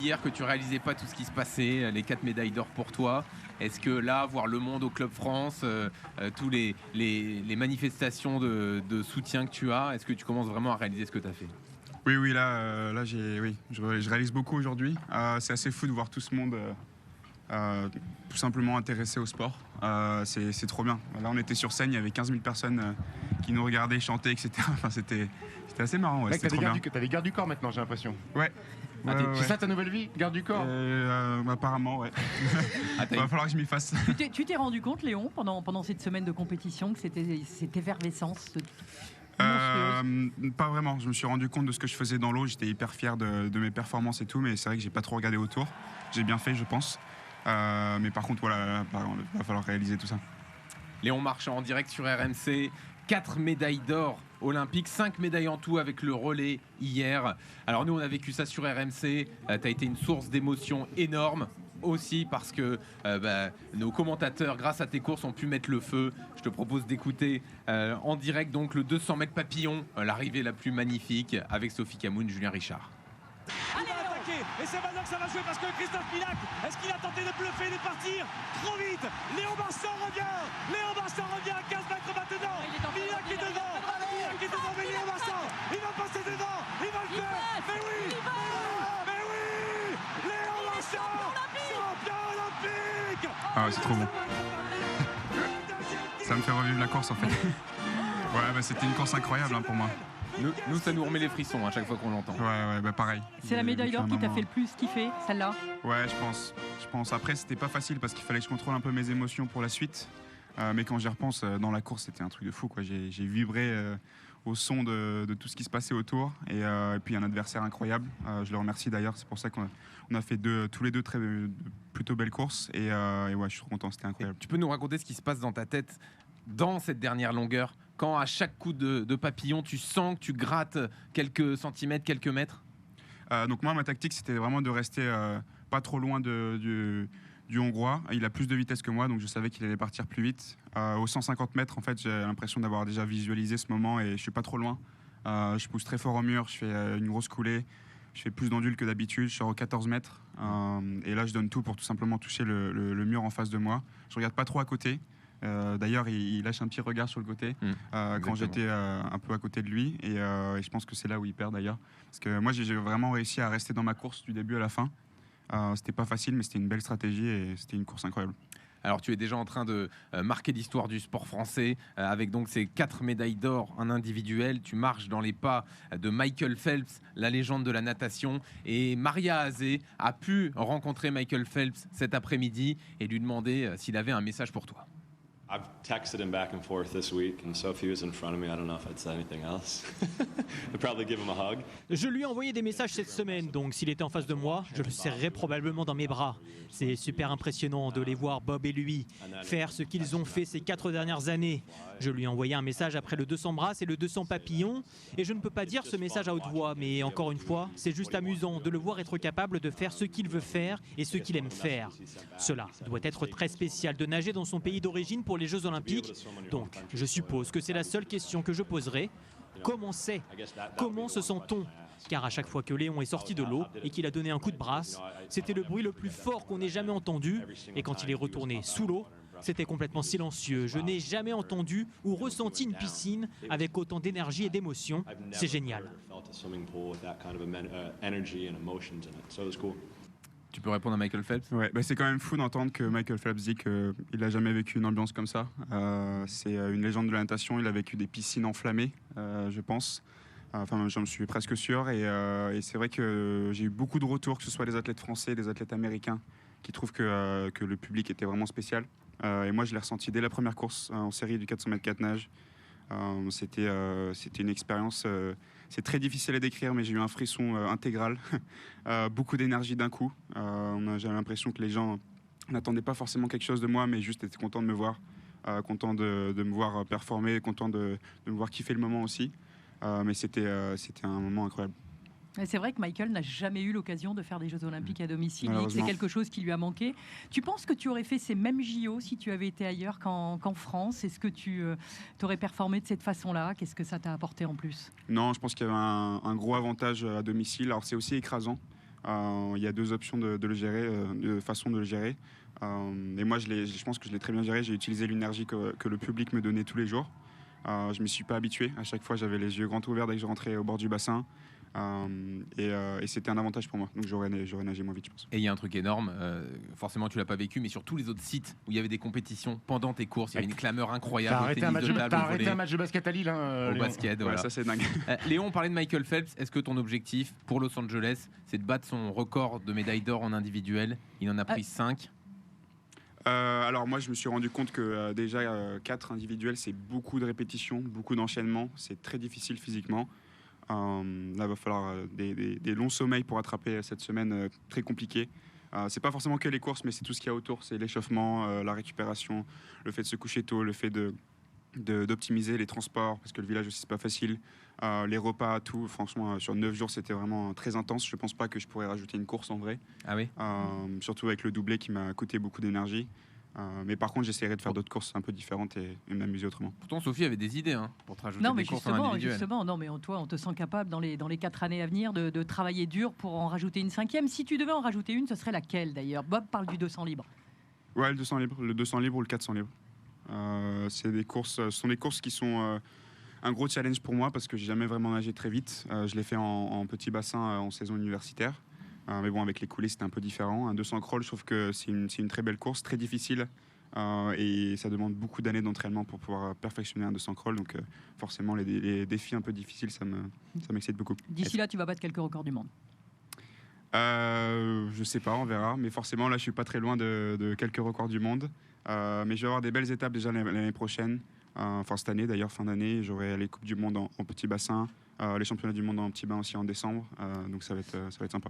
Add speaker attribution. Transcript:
Speaker 1: Hier que tu réalisais pas tout ce qui se passait, les 4 médailles d'or pour toi. Est-ce que là, voir le monde au Club France, tous les manifestations de soutien que tu as, est-ce que tu commences vraiment à réaliser ce que tu as fait?
Speaker 2: Oui, oui, là je réalise beaucoup aujourd'hui. C'est assez fou de voir tout ce monde tout simplement intéressé au sport. C'est trop bien. Là, on était sur scène, il y avait 15 000 personnes qui nous regardaient chanter, etc. Enfin, c'était assez marrant. Ouais,
Speaker 3: Mec, t'as des gardes du corps maintenant, j'ai l'impression.
Speaker 2: Ouais.
Speaker 3: C'est ça ta nouvelle vie, garde du corps?
Speaker 2: Apparemment, ouais. Il va falloir que je m'y fasse.
Speaker 4: Tu t'es rendu compte, Léon, pendant cette semaine de compétition, que c'était cette effervescence monstrueuse?
Speaker 2: Pas vraiment. Je me suis rendu compte de ce que je faisais dans l'eau. J'étais hyper fier de mes performances et tout, mais c'est vrai que j'ai pas trop regardé autour. J'ai bien fait, je pense. Mais par contre, voilà, il va falloir réaliser tout ça.
Speaker 1: Léon Marchand en direct sur RMC. 4 médailles d'or olympiques, 5 médailles en tout avec le relais hier. Alors nous, on a vécu ça sur RMC. Tu as été une source d'émotion énorme aussi parce que nos commentateurs, grâce à tes courses, ont pu mettre le feu. Je te propose d'écouter en direct donc le 200 mètres papillon, l'arrivée la plus magnifique avec Sophie Camoun, Julien Richard.
Speaker 5: Et c'est maintenant que ça va jouer parce que Christophe Pilac, est-ce qu'il a tenté de bluffer, de partir trop vite? Léon Marchand revient à 15 mètres maintenant. Pilac est devant, mais Léon Marchand, il va passer devant, il va le faire. Mais oui, Léon Marchand, champion olympique.
Speaker 2: Ah ouais, c'est trop bon. Ça me fait revivre la course en fait. Ouais, c'était une course incroyable pour moi.
Speaker 1: Nous, ça nous remet les frissons à chaque fois qu'on l'entend.
Speaker 2: Ouais, pareil.
Speaker 4: C'est la médaille d'or qui t'a fait le plus kiffer, celle-là?
Speaker 2: Ouais, je pense. Après, c'était pas facile parce qu'il fallait que je contrôle un peu mes émotions pour la suite. Mais quand j'y repense, dans la course, c'était un truc de fou, quoi. J'ai vibré au son de tout ce qui se passait autour. Et puis, un adversaire incroyable. Je le remercie d'ailleurs. C'est pour ça qu'on a fait tous les deux plutôt belles courses. Et ouais, je suis trop content. C'était incroyable.
Speaker 1: Tu peux nous raconter ce qui se passe dans ta tête dans cette dernière longueur? Quand à chaque coup de papillon, tu sens que tu grattes quelques centimètres, quelques mètres?
Speaker 2: Donc moi, ma tactique, c'était vraiment de rester pas trop loin du Hongrois. Il a plus de vitesse que moi, donc je savais qu'il allait partir plus vite. Aux 150 mètres, en fait, j'ai l'impression d'avoir déjà visualisé ce moment et je suis pas trop loin. Je pousse très fort au mur, je fais une grosse coulée. Je fais plus d'endule que d'habitude, je sors aux 14 mètres. Et là, je donne tout pour tout simplement toucher le mur en face de moi. Je regarde pas trop à côté. D'ailleurs, il lâche un petit regard sur le côté quand j'étais un peu à côté de lui. Et je pense que c'est là où il perd d'ailleurs. Parce que moi, j'ai vraiment réussi à rester dans ma course du début à la fin. C'était pas facile, mais c'était une belle stratégie et c'était une course incroyable.
Speaker 1: Alors tu es déjà en train de marquer l'histoire du sport français avec donc ces 4 médailles d'or en individuel. Tu marches dans les pas de Michael Phelps, la légende de la natation. Et Maria Azé a pu rencontrer Michael Phelps cet après-midi et lui demander s'il avait un message pour toi.
Speaker 6: I've texted him back and forth this week, and so if he was in front of me, I don't know if I'd say anything else. I'd probably give him a hug.
Speaker 7: Je lui ai envoyé des messages cette semaine, donc s'il était en face de moi, je le serrerais probablement dans mes bras. C'est super impressionnant de les voir, Bob et lui, faire ce qu'ils ont fait ces 4 dernières années. Je lui ai envoyé un message après le 200 brasses et le 200 papillons, et je ne peux pas dire ce message à haute voix, mais encore une fois, c'est juste amusant de le voir être capable de faire ce qu'il veut faire et ce qu'il aime faire. Cela doit être très spécial de nager dans son pays d'origine pour les Jeux Olympiques. Donc, je suppose que c'est la seule question que je poserai. Comment c'est? Comment se sent-on? Car à chaque fois que Léon est sorti de l'eau et qu'il a donné un coup de brasse, c'était le bruit le plus fort qu'on ait jamais entendu. Et quand il est retourné sous l'eau, c'était complètement silencieux. Je n'ai jamais entendu ou ressenti une piscine avec autant d'énergie et d'émotion. C'est génial.
Speaker 1: Tu peux répondre à Michael Phelps?
Speaker 2: Ouais, c'est quand même fou d'entendre que Michael Phelps dit qu'il n'a jamais vécu une ambiance comme ça. C'est une légende de la natation, il a vécu des piscines enflammées, je pense. Enfin, j'en suis presque sûr. Et c'est vrai que j'ai eu beaucoup de retours, que ce soit des athlètes français, des athlètes américains, qui trouvent que le public était vraiment spécial. Et moi, je l'ai ressenti dès la première course en série du 400 mètres 4 nages. C'était une expérience, c'est très difficile à décrire, mais j'ai eu un frisson intégral, beaucoup d'énergie d'un coup. J'avais l'impression que les gens n'attendaient pas forcément quelque chose de moi, mais juste étaient contents de me voir, contents de me voir performer, contents de me voir kiffer le moment aussi. Mais c'était un moment incroyable.
Speaker 4: C'est vrai que Michael n'a jamais eu l'occasion de faire des Jeux Olympiques à domicile. C'est quelque chose qui lui a manqué. Tu penses que tu aurais fait ces mêmes JO si tu avais été ailleurs qu'en France? Est-ce que tu aurais performé de cette façon-là? Qu'est-ce que ça t'a apporté en plus?
Speaker 2: Non, je pense qu'il y avait un gros avantage à domicile. Alors c'est aussi écrasant. Il y a 2 options de le gérer, de façon de le gérer. Et moi, je pense que je l'ai très bien géré. J'ai utilisé l'énergie que le public me donnait tous les jours. Je ne m'y suis pas habitué. À chaque fois, j'avais les yeux grands ouverts dès que je rentrais au bord du bassin. Et c'était un avantage pour moi. Donc j'aurais nagé moins vite, je pense.
Speaker 1: Et il y a un truc énorme, forcément tu l'as pas vécu, mais sur tous les autres sites où il y avait des compétitions pendant tes courses, il y avait une clameur incroyable.
Speaker 3: T'as arrêté un match de basket à Lille,
Speaker 1: au basket, voilà.
Speaker 2: Ça c'est dingue.
Speaker 1: Léon, on parlait de Michael Phelps. Est-ce que ton objectif pour Los Angeles, c'est de battre son record de médailles d'or en individuel? Il en a pris 5.
Speaker 2: Alors moi je me suis rendu compte que déjà 4 individuels, c'est beaucoup de répétitions, beaucoup d'enchaînements, c'est très difficile physiquement. Là il va falloir des longs sommeils pour attraper cette semaine très compliquée. C'est pas forcément que les courses, mais c'est tout ce qu'il y a autour, c'est l'échauffement, la récupération, le fait de se coucher tôt, le fait d'optimiser les transports, parce que le village aussi c'est pas facile, les repas, tout. Franchement sur 9 jours c'était vraiment très intense. Je pense pas que je pourrais rajouter une course en vrai.
Speaker 1: Ah oui.
Speaker 2: Surtout avec le doublé qui m'a coûté beaucoup d'énergie. Mais par contre, j'essaierai de faire d'autres courses un peu différentes et m'amuser autrement.
Speaker 1: Pourtant, Sophie avait des idées pour te rajouter des courses en individuel.
Speaker 4: Justement, non, mais toi, on te sent capable dans les 4 années à venir de travailler dur pour en rajouter une 5e. Si tu devais en rajouter une, ce serait laquelle d'ailleurs? Bob parle du 200 libre.
Speaker 2: Ouais, le 200 libre ou le 400 libre. Ce sont des courses qui sont un gros challenge pour moi parce que j'ai jamais vraiment nagé très vite. Je l'ai fait en petit bassin en saison universitaire. Mais bon, avec les coulées, c'était un peu différent. Un 200 crawl, je trouve que c'est une très belle course, très difficile. Et ça demande beaucoup d'années d'entraînement pour pouvoir perfectionner un 200 crawl. Donc forcément, les défis un peu difficiles, ça m'excite beaucoup.
Speaker 4: D'ici là, tu vas battre quelques records du monde?
Speaker 2: Je sais pas, on verra. Mais forcément, là, je suis pas très loin de quelques records du monde. Mais je vais avoir des belles étapes déjà l'année prochaine. Enfin, cette année, d'ailleurs, fin d'année, j'aurai les Coupes du Monde en petit bassin. Les championnats du monde en petit bain aussi en décembre. Donc ça va être sympa.